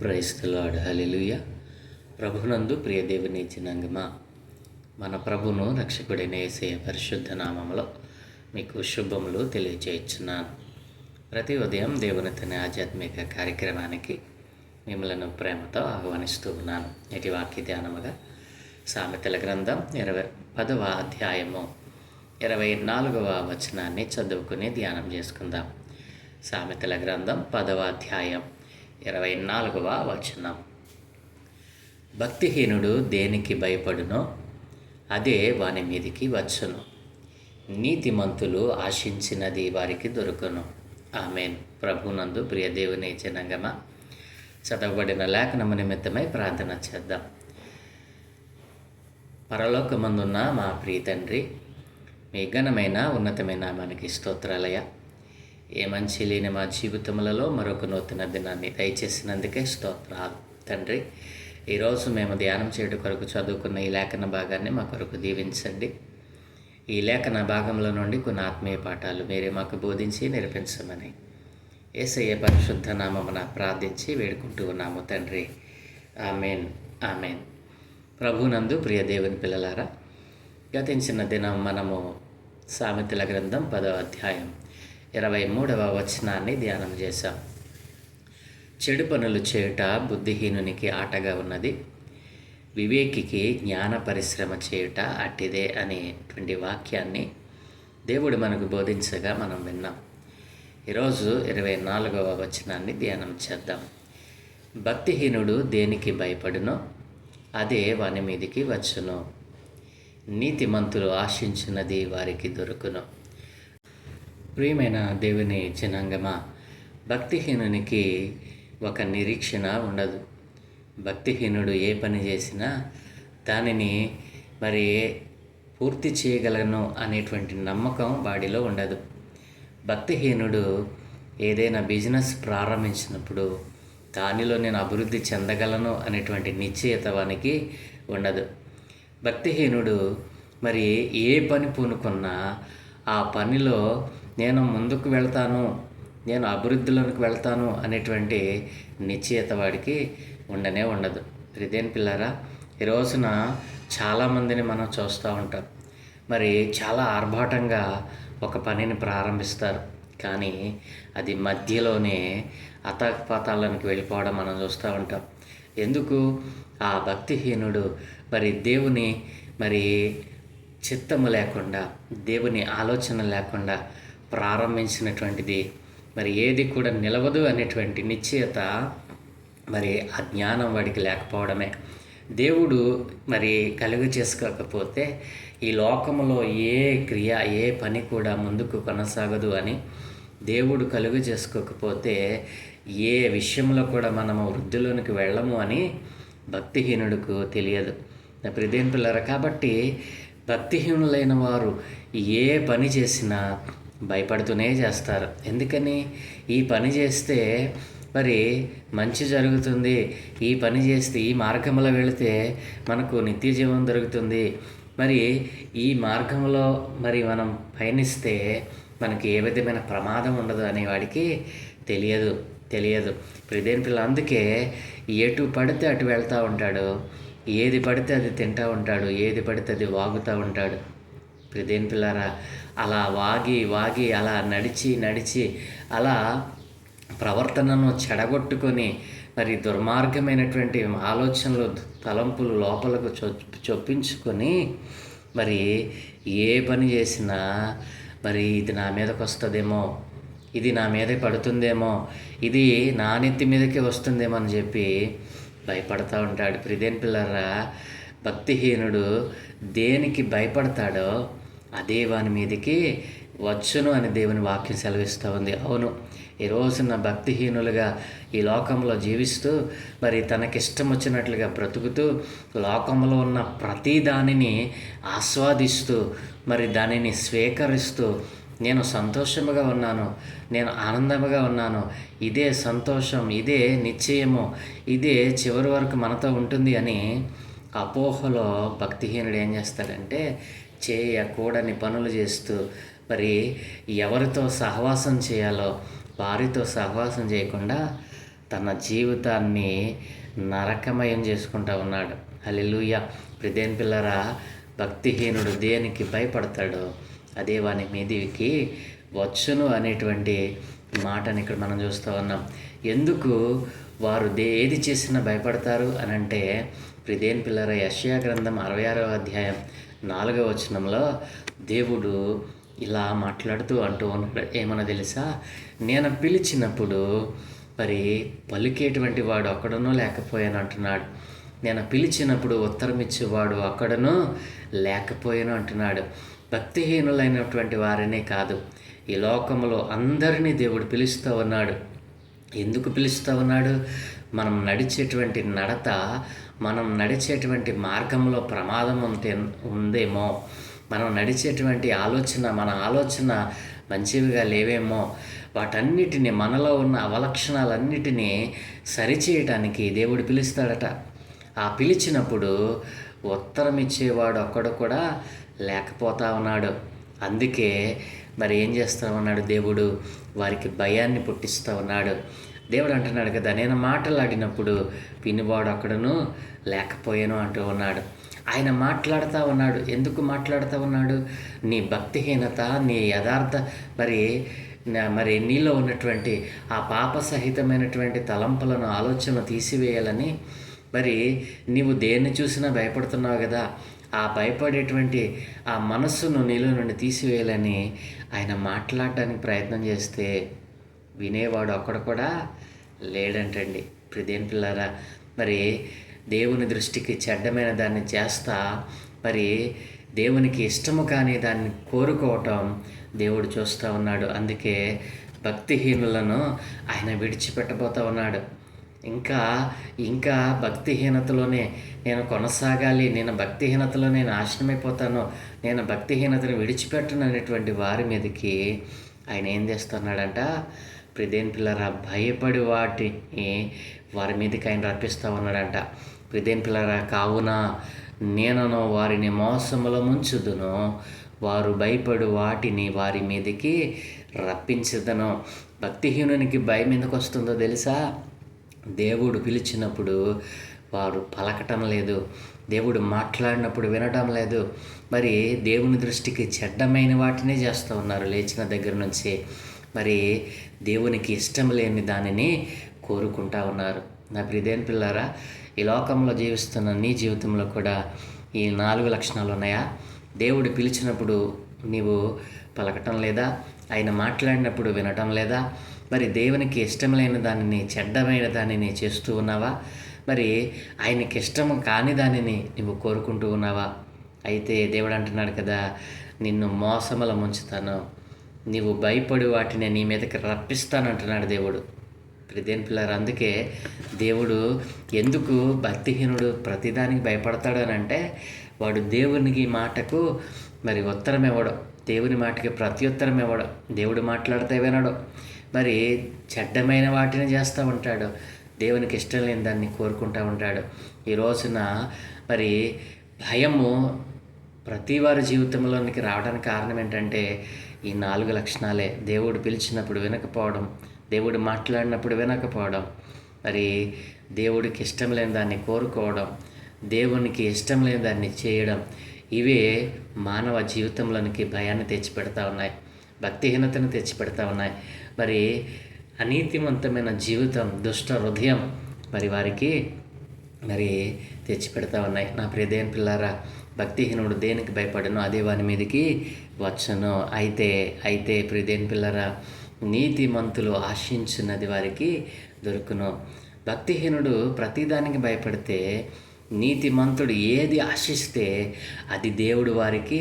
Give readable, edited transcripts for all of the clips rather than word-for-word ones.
Praise the lord. హల్లెలూయా. ప్రభునందు ప్రియ దేవుని జనాంగమా, మన ప్రభును రక్షకుడైన యేసయ్య పరిశుద్ధ నామములో మీకు శుభములు తెలియజేయుచున్నాను. ప్రతి ఉదయం దేవుని తన ఆధ్యాత్మిక కార్యక్రమానికి మిమ్మల్ని ప్రేమతో ఆహ్వానిస్తూ ఉన్నాను. నేటి వాక్య ధ్యానముగా సామెతల గ్రంథం 10వ అధ్యాయము 24వ వచనాన్ని చదువుకుని ధ్యానం చేసుకుందాం. సామెతల గ్రంథం 10వ అధ్యాయం 24వ వచనం. భక్తిహీనుడు దేనికి భయపడునో అదే వాని మీదికి వచ్చును, నీతిమంతులు ఆశించినది వారికి దొరుకును. ఆమేన్. ప్రభునందు ప్రియ దేవుని జనాంగమా, చదవబడిన లేఖనము నిమిత్తమై ప్రార్థన చేద్దాం. పరలోకమందున్న మా ప్రియ తండ్రి, మీ ఘనమైన ఉన్నతమైన మనకి స్తోత్రాలయ. ఏ మంచి లేని మా జీవితములలో మరొక నూతన దినాన్ని దయచేసినందుకే స్తోత్రాలు తండ్రి. ఈరోజు మేము ధ్యానం చేయడం కొరకు చదువుకున్న ఈ లేఖన భాగాన్ని మా కొరకు దీవించండి. ఈ లేఖన భాగంలో నుండి కొన్ని ఆత్మీయ పాఠాలు మీరే మాకు బోధించి నేర్పించమని యేసయ్య పరిశుద్ధ నామమున ప్రార్థించి వేడుకుంటూ ఉన్నాము తండ్రి. Amen, amen. ప్రభునందు ప్రియ దేవుని పిల్లలారా, గతించిన దినం మనము సామెతల గ్రంథం 10వ అధ్యాయం 23వ వచనాన్ని ధ్యానం చేశాం. చెడు పనులు చేయుట బుద్ధిహీనునికి ఆటగా ఉన్నది, వివేకికి జ్ఞాన పరిశ్రమ చేయుట అట్టిదే అనేటువంటి వాక్యాన్ని దేవుడు మనకు బోధించగా మనం విన్నాం. ఈరోజు 24వ వచనాన్ని ధ్యానం చేద్దాం. భక్తిహీనుడు దేనికి భయపడునో అదే వాని మీదికి వచ్చును, నీతిమంతులు ఆశించినది వారికి దొరుకును. ప్రియమైన దేవుని జనాంగమా, భక్తిహీనునికి ఒక నిరీక్షణ ఉండదు. భక్తిహీనుడు ఏ పని చేసినా దానిని పూర్తి చేయగలను అనేటువంటి నమ్మకం వాడిలో ఉండదు. భక్తిహీనుడు ఏదైనా బిజినెస్ ప్రారంభించినప్పుడు దానిలో నేను అభివృద్ధి చెందగలను అనేటువంటి నిశ్చయత వానికి ఉండదు. భక్తిహీనుడు ఏ పని పూనుకున్నా ఆ పనిలో నేను ముందుకు వెళ్తాను, నేను అభివృద్ధిలోనికి వెళ్తాను అనేటువంటి నిశ్చయత వాడికి ఉండనే ఉండదు. ప్రియదేని పిల్లారా, ఈ రోజున చాలామందిని మనం చూస్తూ ఉంటాం. చాలా ఆర్భాటంగా ఒక పనిని ప్రారంభిస్తారు, కానీ అది మధ్యలోనే అతపాతాలకు వెళ్ళిపోవడం మనం చూస్తూ ఉంటాం. ఎందుకు? ఆ భక్తిహీనుడు దేవుని చిత్తము లేకుండా, దేవుని ఆలోచన లేకుండా ప్రారంభించినటువంటిది ఏది కూడా నిలవదు అనేటువంటి నిశ్చయత ఆ జ్ఞానం వాడికి లేకపోవడమే. దేవుడు కలుగు చేసుకోకపోతే ఈ లోకంలో ఏ క్రియ, ఏ పని కూడా ముందుకు కొనసాగదు అని, దేవుడు కలుగు చేసుకోకపోతే ఏ విషయంలో కూడా మనము వృద్ధిలోనికి వెళ్ళము అని భక్తిహీనుడికి తెలియదు. నా ప్రియదేని పిల్లరా, కాబట్టి భక్తిహీనులైన వారు ఏ పని చేసినా భయపడుతూనే చేస్తారు. ఎందుకని? ఈ పని చేస్తే మంచి జరుగుతుంది, ఈ పని చేస్తే ఈ మార్గంలో వెళితే మనకు నిత్య జీవం దొరుకుతుంది, ఈ మార్గంలో మనం పయనిస్తే మనకి ఏ విధమైన ప్రమాదం ఉండదు అనే వాడికి తెలియదు. ప్రియదేని పిల్ల, అందుకే ఎటు పడితే అటు వెళ్తూ ఉంటాడు, ఏది పడితే అది తింటూ ఉంటాడు, ఏది పడితే అది వాగుతూ ఉంటాడు. ప్రియదేని పిల్లారా, అలా వాగి అలా నడిచి అలా ప్రవర్తనను చెడగొట్టుకొని దుర్మార్గమైనటువంటి ఆలోచనలు, తలంపులు లోపలకు చొప్పించుకొని ఏ పని చేసినా ఇది నా మీదకి వస్తుందేమో, ఇది నా మీదే పడుతుందేమో, ఇది నా నెత్తి మీదకే వస్తుందేమో అని చెప్పి భయపడతా ఉంటాడు. ప్రియదేని పిల్లరా, భక్తిహీనుడు దేనికి భయపడతాడో అదే వాని మీదకి వచ్చును అని దేవుని వాక్యం సెలవిస్తూ ఉంది. అవును, ఈ రోజున భక్తిహీనులుగా ఈ లోకంలో జీవిస్తూ తనకిష్టం వచ్చినట్లుగా బ్రతుకుతూ లోకంలో ఉన్న ప్రతి దానిని ఆస్వాదిస్తూ దానిని స్వీకరిస్తూ నేను సంతోషముగా ఉన్నాను, నేను ఆనందముగా ఉన్నాను, ఇదే సంతోషం, ఇదే నిశ్చయము, ఇదే చివరి వరకు మనతో ఉంటుంది అని అపోహలో భక్తిహీనుడు ఏం చేస్తాడంటే చేయకూడని పనులు చేస్తూ ఎవరితో సహవాసం చేయాలో వారితో సహవాసం చేయకుండా తన జీవితాన్ని నరకమయం చేసుకుంటా ఉన్నాడు. హల్లెలూయా. ప్రియదేని పిల్లరా, భక్తిహీనుడు దేనికి భయపడతాడో అదే వాని మీదికి వచ్చును అనేటువంటి మాటని ఇక్కడ మనం చూస్తూ ఉన్నాం. ఎందుకు వారు ఏది చేసినా భయపడతారు అని అంటే, ప్రియదేని పిల్లరా, యెషయా గ్రంథం 66వ అధ్యాయం 4వ వచనంలో దేవుడు ఇలా మాట్లాడుతూ అంటూ ఉన్నాడు. ఏమన్నా తెలుసా? నేను పిలిచినప్పుడు మరి పలికేటువంటి వాడు ఒక్కడనూ లేకపోయాను అంటున్నాడు. నేను పిలిచినప్పుడు ఉత్తరం ఇచ్చేవాడు ఒక్కడనూ లేకపోయాను అంటున్నాడు. భక్తిహీనులైనటువంటి వారినే కాదు, ఈ లోకంలో అందరినీ దేవుడు పిలుస్తూ ఉన్నాడు. ఎందుకు పిలుస్తూ ఉన్నాడు? మనం నడిచేటువంటి నడత, మనం నడిచేటువంటి మార్గంలో ప్రమాదం ఉందేమో, మనం నడిచేటువంటి మన ఆలోచన మంచివిగా లేవేమో, వాటన్నిటిని, మనలో ఉన్న అవలక్షణాలన్నిటినీ సరిచేయటానికి దేవుడు పిలుస్తాడట. ఆ పిలిచినప్పుడు ఉత్తరం ఇచ్చేవాడు ఒక్కడు కూడా లేకపోతా ఉన్నాడు. అందుకే మరి ఏం చేస్తూ ఉన్నాడు దేవుడు? వారికి భయాన్ని పుట్టిస్తూ ఉన్నాడు. దేవుడు అంటున్నాడు కదా, నేను మాట్లాడినప్పుడు వినివాడు ఒక్కడును లేకపోయాను అంటూ ఉన్నాడు. ఆయన మాట్లాడుతూ ఉన్నాడు. ఎందుకు మాట్లాడుతూ ఉన్నాడు? నీ భక్తిహీనత, నీ యథార్థ మరి నీలో ఉన్నటువంటి ఆ పాప సహితమైనటువంటి తలంపులను, ఆలోచనలు తీసివేయాలని, మరి నీవు దేన్ని చూసినా భయపడుతున్నావు కదా, ఆ భయపడేటువంటి ఆ మనస్సును నీలో నుండి తీసివేయాలని ఆయన మాట్లాడడానికి ప్రయత్నం చేస్తే వినేవాడు ఒక్కడు కూడా లేడంటండి. ప్రియదేని పిల్లారా, మరి దేవుని దృష్టికి చెడ్డమైన దాన్ని చేస్తా, మరి దేవునికి ఇష్టము కాని దాన్ని కోరుకోవటం దేవుడు చూస్తూ ఉన్నాడు. అందుకే భక్తిహీనులను ఆయన విడిచిపెట్టబోతూ ఉన్నాడు. ఇంకా భక్తిహీనతలోనే నేను కొనసాగాలి, నేను భక్తిహీనతలోనే నాశనమైపోతాను, నేను భక్తిహీనతను విడిచిపెట్టను అనేటువంటి వారి మీదకి ఆయన ఏం చేస్తున్నాడంట? ప్రియదేని పిల్లరా, భయపడి వాటిని వారి మీదకి ఆయన రప్పిస్తూ ఉన్నాడంట. ప్రియదేని పిల్లరా, కావున నేనను వారిని మోసములో ముంచుదును, వారు భయపడు వాటిని వారి మీదకి రప్పించుదను. భక్తిహీనునికి భయం ఎందుకు వస్తుందో తెలుసా? దేవుడు పిలిచినప్పుడు వారు పలకటం లేదు, దేవుడు మాట్లాడినప్పుడు వినటం లేదు. మరి దేవుని దృష్టికి చెడ్డమైన వాటినే చేస్తూ ఉన్నారు లేచిన దగ్గర నుంచి. మరి దేవునికి ఇష్టం లేని దానిని కోరుకుంటా ఉన్నారు. నా ప్రియదేని పిల్లారా, ఈ లోకంలో జీవిస్తున్న నీ జీవితంలో కూడా ఈ 4 లక్షణాలు ఉన్నాయా? దేవుడు పిలిచినప్పుడు నీవు పలకటం లేదా? ఆయన మాట్లాడినప్పుడు వినటం లేదా? మరి దేవునికి ఇష్టం లేని దానిని, చెడ్డమైన దానిని చేస్తూ ఉన్నావా? మరి ఆయనకి ఇష్టం కాని దానిని నువ్వు కోరుకుంటూ ఉన్నావా? అయితే దేవుడు అంటున్నాడు కదా, నిన్ను మోసముల ముంచుతాను, నీవు భయపడి వాటిని నీ మీదకి రప్పిస్తానంటున్నాడు దేవుడు. ప్రియదేని పిల్లలు, అందుకే దేవుడు ఎందుకు భక్తిహీనుడు ప్రతిదానికి భయపడతాడు అని అంటే, వాడు దేవునికి మాటకు మరి ఉత్తరం ఇవ్వడు, దేవుని మాటకి ప్రత్యుత్తరం ఇవ్వడు, దేవుడు మాట్లాడితే వినడు, మరి చెడ్డమైన వాటిని చేస్తూ ఉంటాడు, దేవునికి ఇష్టం లేని దాన్ని కోరుకుంటూ ఉంటాడు. ఈ రోజున మరి భయము ప్రతి వారి జీవితంలోనికి రావడానికి కారణం ఏంటంటే ఈ 4 లక్షణాలే. దేవుడు పిలిచినప్పుడు వినకపోవడం, దేవుడు మాట్లాడినప్పుడు వినకపోవడం, మరి దేవుడికి ఇష్టం లేని దాన్ని కోరుకోవడం, దేవునికి ఇష్టం లేని దాన్ని చేయడం, ఇవే మానవ జీవితంలోనికి భయాన్ని తెచ్చిపెడతా ఉన్నాయి, భక్తిహీనతను తెచ్చిపెడతా ఉన్నాయి. మరి అనీతివంతమైన జీవితం, దుష్ట హృదయం మరి వారికి మరి తెచ్చిపెడతా ఉన్నాయి. నా ప్రియదేని పిల్లారా, భక్తిహీనుడు దేనికి భయపడను అదే వాని మీదకి వచ్చను. అయితే ప్రియదేని పిల్లారా, నీతిమంతులు ఆశించున్నది వారికి దొరుకును. భక్తిహీనుడు ప్రతిదానికి భయపడితే, నీతిమంతుడు ఏది ఆశిస్తే అది దేవుడు వారికి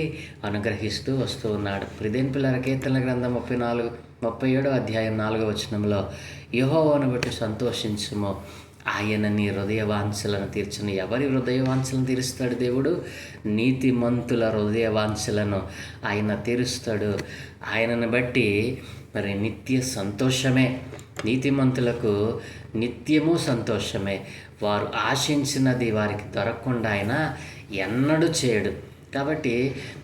అనుగ్రహిస్తూ వస్తూ ఉన్నాడు. ప్రియదేని పిల్లారా, కీర్తనల గ్రంథం 37వ అధ్యాయం 4వ వచనంలో, యెహోవాను బట్టి సంతోషించుము, ఆయన నీ హృదయవాంఛలను తీర్చును. ఎవరి హృదయవాంఛలను తీరుస్తాడు దేవుడు? నీతిమంతుల హృదయవాంఛలను ఆయన తీరుస్తాడు. ఆయనను బట్టి మరి నిత్య సంతోషమే, నీతిమంతులకు నిత్యము సంతోషమే. వారు ఆశించినది వారికి దొరకకుండా ఆయన ఎన్నడూ చేయడు. కాబట్టి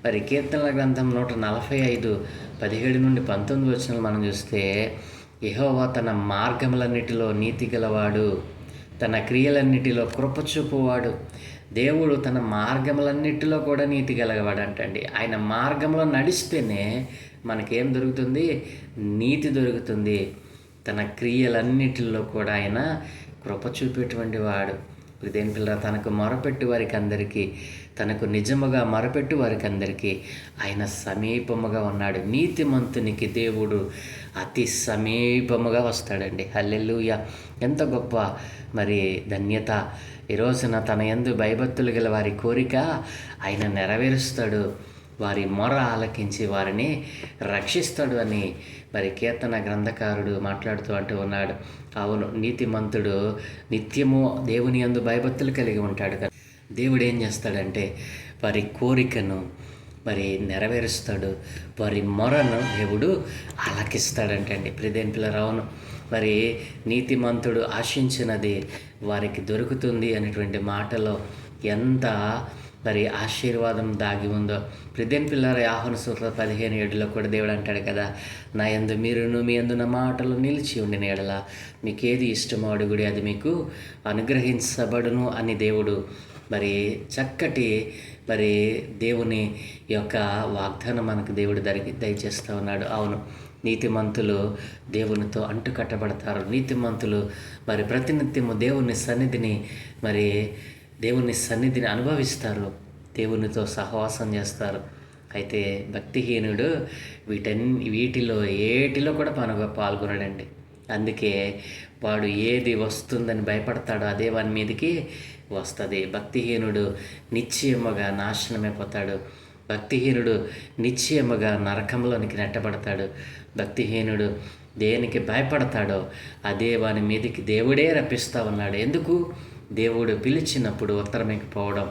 మరి కీర్తనల గ్రంథం 145 17 నుండి 19 వచనాలు మనం చూస్తే, యెహోవా తన మార్గములన్నిటిలో నీతి గలవాడు, తన క్రియలన్నిటిలో కృప చూపువాడు. దేవుడు తన మార్గములన్నిటిలో కూడా నీతి గలవాడంటండి. ఆయన మార్గంలో నడిస్తేనే మనకేం దొరుకుతుంది? నీతి దొరుకుతుంది. తన క్రియలన్నిటిలో కూడా ఆయన కృప చూపేటువంటి వాడు. దేని పిల్ల తనకు మొరపెట్టు వారికి అందరికీ, తనకు నిజముగా మొరపెట్టు వారికి అందరికీ ఆయన సమీపముగా ఉన్నాడు. నీతిమంతునికి దేవుడు అతి సమీపముగా వస్తాడండి. హల్లెలూయా! ఎంత గొప్ప మరి ధన్యత! ఈ రోజున తన యందు భయభక్తులు గల వారి కోరిక ఆయన నెరవేరుస్తాడు. వారి మొర ఆలకించి వారిని రక్షిస్తాడు అని మరి కీర్తన గ్రంథకారుడు మాట్లాడుతూ అంటూ ఉన్నాడు. అవును, నీతిమంతుడు నిత్యము దేవుని యందు భయభక్తులు కలిగి ఉంటాడు కదా. దేవుడు ఏం చేస్తాడంటే వారి కోరికను మరి నెరవేరుస్తాడు, వారి మొరను దేవుడు ఆలకిస్తాడంటండి. ప్రియదేని పిల్లరావును, మరి నీతిమంతుడు ఆశించినది వారికి దొరుకుతుంది అనేటువంటి మాటలో ఎంత మరి ఆశీర్వాదం దాగి ఉందో. ప్రియదేని పిల్లల యోహాను సువార్త 15:7 కూడా దేవుడు అంటాడు కదా, నా యందు మీరును మీ యందు నా మాటలు నిలిచి ఉండిన యెడల మీకేది ఇష్టమో అడుగుడి, అది మీకు అనుగ్రహించబడును అని దేవుడు మరి చక్కటి మరి దేవుని యొక్క వాగ్దానం మనకు దేవుడు దయచేస్తూ ఉన్నాడు. అవును, నీతిమంతులు దేవునితో అంటుకట్టబడతారు. నీతిమంతులు మరి ప్రతినిత్యము దేవుని సన్నిధిని అనుభవిస్తారు, దేవునితో సహవాసం చేస్తారు. అయితే భక్తిహీనుడు వీటిలో ఏటిలో కూడా పాల్గొనడండి. అందుకే వాడు ఏది వస్తుందని భయపడతాడో అదే వాని మీదకి వస్తుంది. భక్తిహీనుడు నిశ్చయముగా నాశనమైపోతాడు. భక్తిహీనుడు నిశ్చయముగా నరకంలోనికి నెట్టబడతాడు. భక్తిహీనుడు దేనికి భయపడతాడో అదే వాని మీదకి దేవుడే రప్పిస్తూ ఉన్నాడు. ఎందుకు? దేవుడు పిలిచినప్పుడు ఉత్తరమైపోవడం,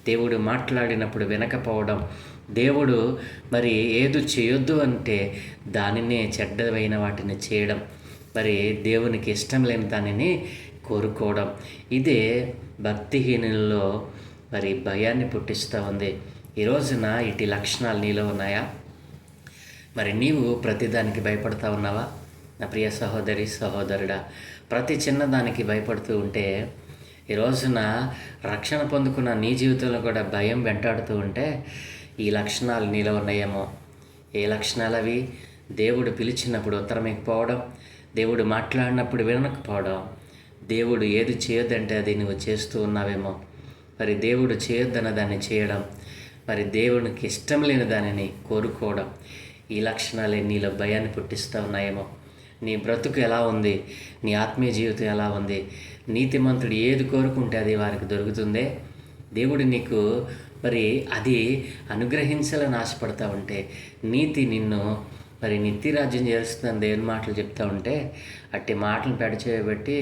దేవుడు మాట్లాడినప్పుడు వినకపోవడం, దేవుడు మరి ఏది చేయొద్దు అంటే దానినే చెడ్డవైన వాటిని చేయడం, మరి దేవునికి ఇష్టం లేని దానిని కోరుకోవడం, ఇదే భక్తిహీనుల్లో మరి భయాన్ని పుట్టిస్తూ ఉంది. ఈ రోజున ఇటు లక్షణాలు నీలో ఉన్నాయా? మరి నీవు ప్రతిదానికి భయపడతా ఉన్నావా? నా ప్రియ సహోదరి సహోదరుడా, ప్రతి చిన్నదానికి భయపడుతూ ఉంటే ఈ రోజున రక్షణ పొందుకున్న నీ జీవితంలో కూడా భయం వెంటాడుతూ ఉంటే ఈ లక్షణాలు నీలో ఉన్నాయేమో. ఏ లక్షణాలు అవి? దేవుడు పిలిచినప్పుడు ఉత్తరమైపోవడం, దేవుడు మాట్లాడినప్పుడు వినకపోవడం, దేవుడు ఏది చేయొద్దంటే అది నువ్వు చేస్తూ ఉన్నావేమో. మరి దేవుడు చేయొద్దన్న దాన్ని చేయడం, మరి దేవునికి ఇష్టం లేని దానిని కోరుకోవడం, ఈ లక్షణాలే నీలో భయాన్ని పుట్టిస్తూ ఉన్నాయేమో. నీ బ్రతుకు ఎలా ఉంది? నీ ఆత్మీయ జీవితం ఎలా ఉంది? నీతిమంతుడు ఏది కోరుకుంటే అది వారికి దొరుకుతుందే. దేవుడు నీకు మరి అది అనుగ్రహించాలని ఆశపడతా ఉంటే, నీతి నిన్ను మరి నిత్యరాజ్యం చేస్తుందని దేవుని మాటలు చెప్తూ ఉంటే, అట్టి మాటలు పెడచేయబట్టి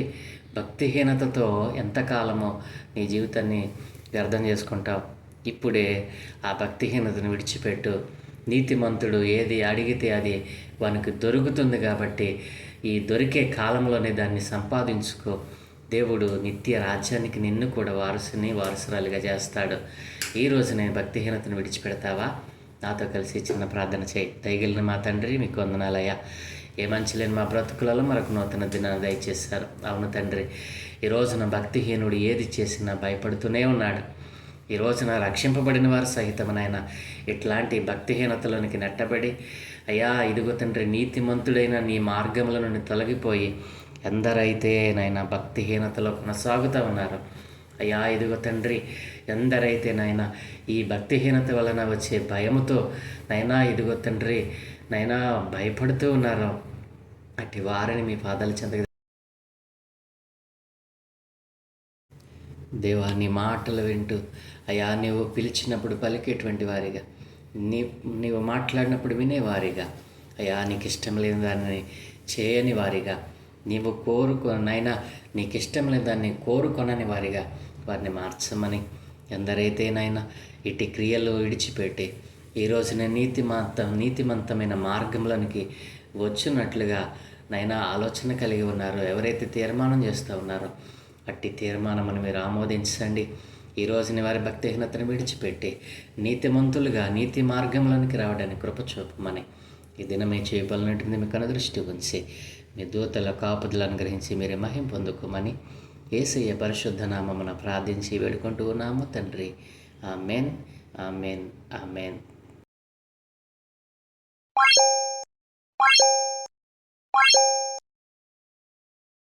భక్తిహీనతతో ఎంతకాలమో నీ జీవితాన్ని వ్యర్థం చేసుకుంటావు. ఇప్పుడే ఆ భక్తిహీనతను విడిచిపెట్టు. నీతిమంతుడు ఏది అడిగితే అది వానికి దొరుకుతుంది కాబట్టి ఈ దొరికే కాలంలోనే దాన్ని సంపాదించుకో. దేవుడు నిత్య రాజ్యానికి నిన్ను కూడా వారసురాలిగా చేస్తాడు. ఈరోజు నేను భక్తిహీనతను విడిచిపెడతావా? నాతో కలిసి చిన్న ప్రార్థన చేయి. దయగలిగిన మా తండ్రి, మీకు వందనాలయ్యా. ఏ మంచి లేని మా బ్రతుకులలో మరొక నూతన దినాన్ని దయచేశారు. అవును తండ్రి, ఈ రోజున భక్తిహీనుడు ఏది చేసినా భయపడుతూనే ఉన్నాడు. ఈ రోజున రక్షింపబడిన వారు సహితమనైనా ఇట్లాంటి భక్తిహీనతలోనికి నెట్టబడి, అయ్యా ఇదిగో తండ్రి, నీతిమంతుడైన నీ మార్గముల నుండి తొలగిపోయి ఎందరైతే నాయన భక్తిహీనతలో కొనసాగుతూ ఉన్నారు, అయ్యా ఇదిగో తండ్రి, ఎందరైతే నాయన ఈ భక్తిహీనత వలన వచ్చే భయముతో నైనా ఇదిగో తండ్రి నైనా భయపడుతూ ఉన్నారో అట్టి వారిని మీ పాదాల చెంత దేవా, నీ మాటలు వింటూ అయ్యా నీవు పిలిచినప్పుడు పలికేటువంటి వారిగా, నీవు మాట్లాడినప్పుడు వినేవారిగా, అయ్యా నీకు ఇష్టం లేని దాన్ని చేయని వారిగా, నీవు నైనా నీకు ఇష్టం లేని దాన్ని కోరుకొనని వారిగా వారిని మార్చమని, ఎందరైతే నైనా ఇటు క్రియలు విడిచిపెట్టి ఈరోజున నీతిమంతమైన మార్గంలోనికి వచ్చినట్లుగా నైనా ఆలోచన కలిగి ఉన్నారు, ఎవరైతే తీర్మానం చేస్తూ ఉన్నారో అట్టి తీర్మానమును మీరు ఆమోదించండి. ఈరోజుని వారి భక్తిహీనతను విడిచిపెట్టి నీతిమంతులుగా నీతి మార్గంలోనికి రావడానికి కృప చూపమని ఈ దినమే చేయబలనట్టుంది మీకు దృష్టి ఉంచి మీ దూతల కాపుదలను అనుగ్రహించి మీరే మహిం పొందుకోమని యేసయ్య పరిశుద్ధ నామమున ప్రార్థించి వేడుకుంటూ ఉన్నాము తండ్రి. Amen, amen, amen.